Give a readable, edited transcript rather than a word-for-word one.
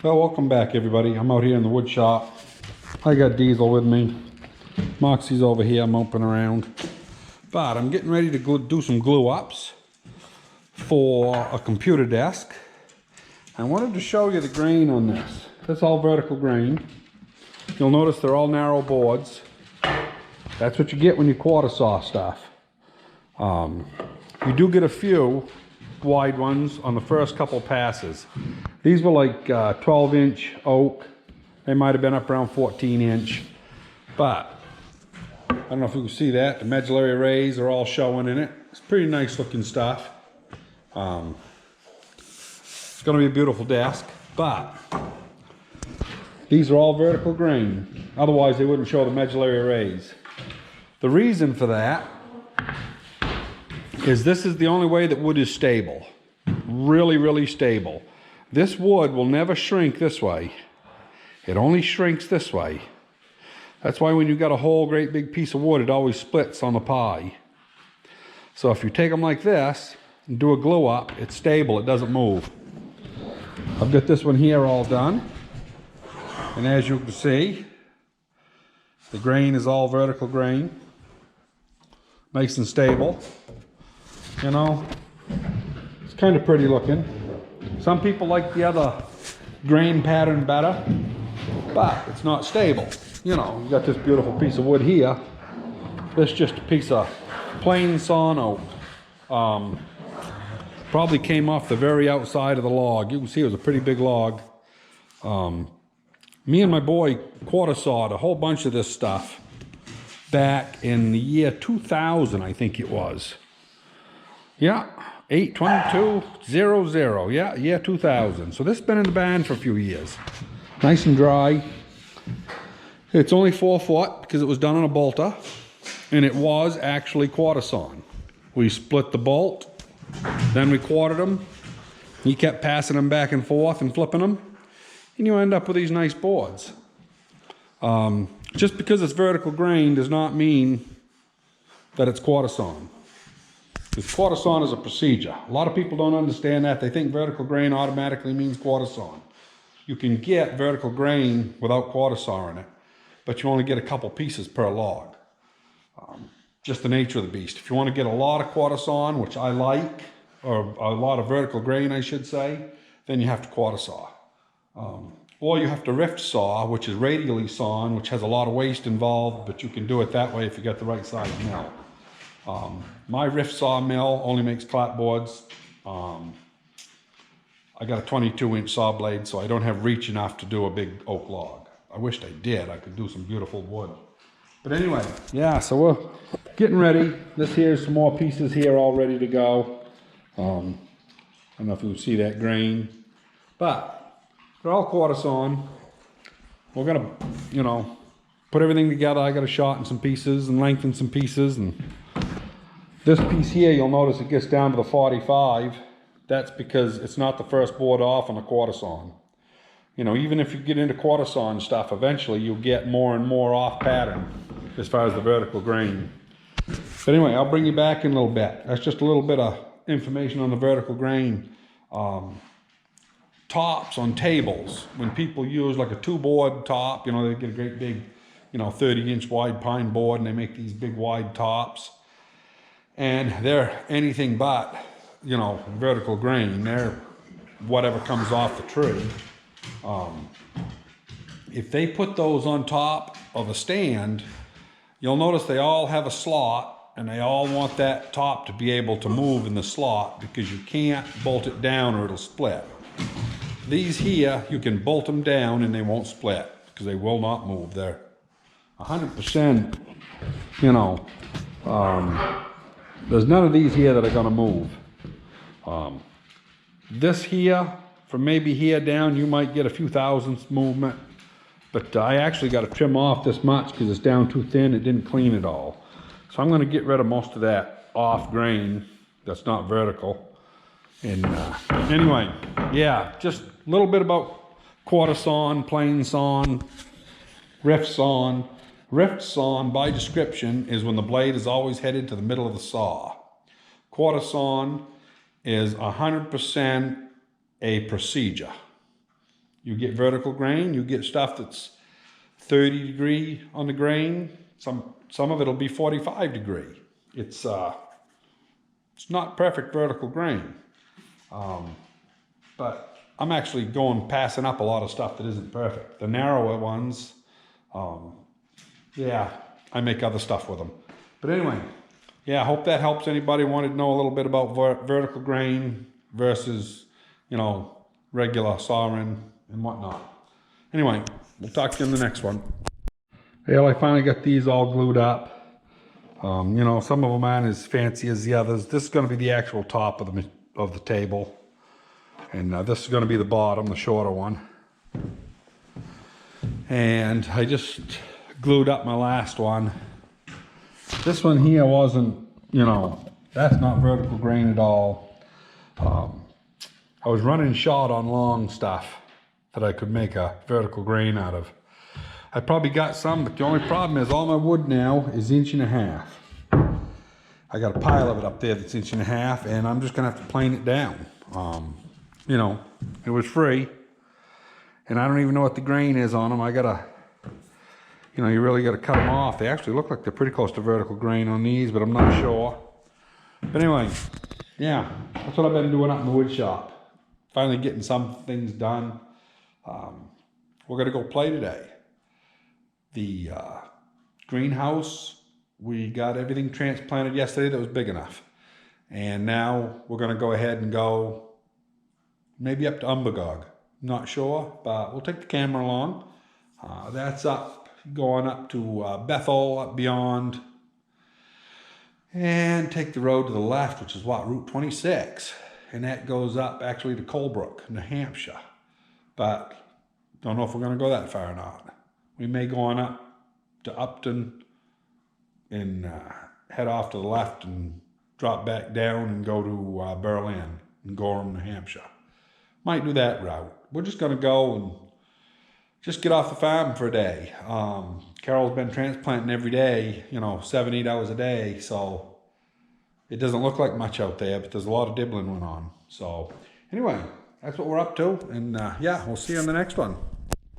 Well, welcome back everybody. I'm out here in the wood shop. I got Diesel with me. Moxie's over here moping around. But I'm getting ready to do some glue ups for a computer desk. I wanted to show you the grain on this. That's all vertical grain. You'll notice they're all narrow boards. That's what you get when you quarter saw stuff. You do get a few wide ones on the first couple passes. These were like 12-inch oak. They might have been up around 14-inch. But I don't know if you can see that. The medullary rays are all showing in it. It's pretty nice looking stuff. It's going to be a beautiful desk. But these are all vertical grain. Otherwise they wouldn't show the medullary rays. The reason for that is this is the only way that wood is stable. Really, really stable. This wood will never shrink this way. It only shrinks this way. That's why when you got a whole great big piece of wood, it always splits on the pie. So if you take them like this and do a glue up, it's stable, it doesn't move. I've got this one here all done. And as you can see, the grain is all vertical grain. Nice and stable. You know, it's kind of pretty looking. Some people like the other grain pattern better, but it's not stable. You know, you got this beautiful piece of wood here. This is just a piece of plain sawn oak. Probably came off the very outside of the log. You can see it was a pretty big log. Me and my boy quarter sawed a whole bunch of this stuff back in the year 2000, I think it was. Yeah, 8/22/00. Yeah, year 2000. So this has been in the band for a few years. Nice and dry. It's only 4 foot because it was done on a bolter, and it was actually quarter sawn. We split the bolt, then we quartered them. He kept passing them back and forth and flipping them, and you end up with these nice boards. Just because it's vertical grain does not mean that it's quarter sawn. Because quarter sawn is a procedure. A lot of people don't understand that. They think vertical grain automatically means quarter sawn. You can get vertical grain without quarter sawing it, but you only get a couple pieces per log. Just the nature of the beast. If you want to get a lot of quarter sawn, which I like, or a lot of vertical grain, I should say, then you have to quarter saw. Or you have to rift saw, which is radially sawn, which has a lot of waste involved, but you can do it that way if you get the right size mill. My rift saw mill only makes clapboards. I got a 22-inch saw blade, so I don't have reach enough to do a big oak log. I wished I did. I could do some beautiful wood. But anyway, yeah, so we're getting ready. This here's some more pieces here all ready to go. I don't know if you can see that grain, but they're all quarter sawn. We're gonna, you know, put everything together. I got to shorten some pieces and lengthen some pieces, and this piece here, you'll notice it gets down to the 45. That's because it's not the first board off on the quarter sawn. You know, even if you get into quarter sawn stuff, eventually you'll get more and more off pattern as far as the vertical grain. But anyway, I'll bring you back in a little bit. That's just a little bit of information on the vertical grain. Tops on tables, when people use like a 2-board top, you know, they get a great big, you know, 30-inch wide pine board, and they make these big wide tops. And they're anything but, you know, vertical grain. They're whatever comes off the tree. If they put those on top of a stand, you'll notice they all have a slot, and they all want that top to be able to move in the slot, because you can't bolt it down or it'll split. These here, you can bolt them down and they won't split because they will not move. They're 100%, you know, there's none of these here that are going to move. This here, from maybe here down, you might get a few thousandths movement, but I actually got to trim off this much because it's down too thin. It didn't clean it all. So I'm going to get rid of most of that off grain that's not vertical. And anyway, yeah, just a little bit about quarter sawn, plain sawn, rift sawn. Rift sawn, by description, is when the blade is always headed to the middle of the saw. Quarter sawn is 100% a procedure. You get vertical grain, you get stuff that's 30 degree on the grain. Some of it'll be 45 degree. It's not perfect vertical grain. But I'm actually passing up a lot of stuff that isn't perfect. The narrower ones, yeah, I make other stuff with them. But anyway, yeah, I hope that helps anybody wanted to know a little bit about vertical grain versus, you know, regular sawing and whatnot. Anyway, we'll talk to you in the next one. Well, I finally got these all glued up. You know, some of them aren't as fancy as the others. This is going to be the actual top of the table. And this is going to be the bottom, the shorter one. And I just glued up my last one. This one here wasn't, you know, that's not vertical grain at all. I was running short on long stuff that I could make a vertical grain out of. I probably got some, but the only problem is all my wood now is 1.5 inches. I got a pile of it up there that's 1.5 inches, and I'm just gonna have to plane it down. You know, it was free, and I don't even know what the grain is on them. I gotta, you know, you really gotta cut them off. They actually look like they're pretty close to vertical grain on these, but I'm not sure. But anyway, yeah, that's what I've been doing up in the wood shop. Finally getting some things done. We're gonna go play today. The greenhouse, we got everything transplanted yesterday that was big enough. And now we're gonna go ahead and go maybe up to Umbagog. Not sure, but we'll take the camera along. That's going up to Bethel, up beyond. And take the road to the left, which is what, Route 26. And that goes up actually to Colebrook, New Hampshire. But don't know if we're gonna go that far or not. We may go on up to Upton and head off to the left and drop back down and go to Berlin and Gorham, New Hampshire. Might do that route. We're just gonna go and just get off the farm for a day. Carol's been transplanting every day, you know, 7, 8 hours a day. So it doesn't look like much out there, but there's a lot of dibbling going on. So anyway, that's what we're up to. And yeah, we'll see you on the next one.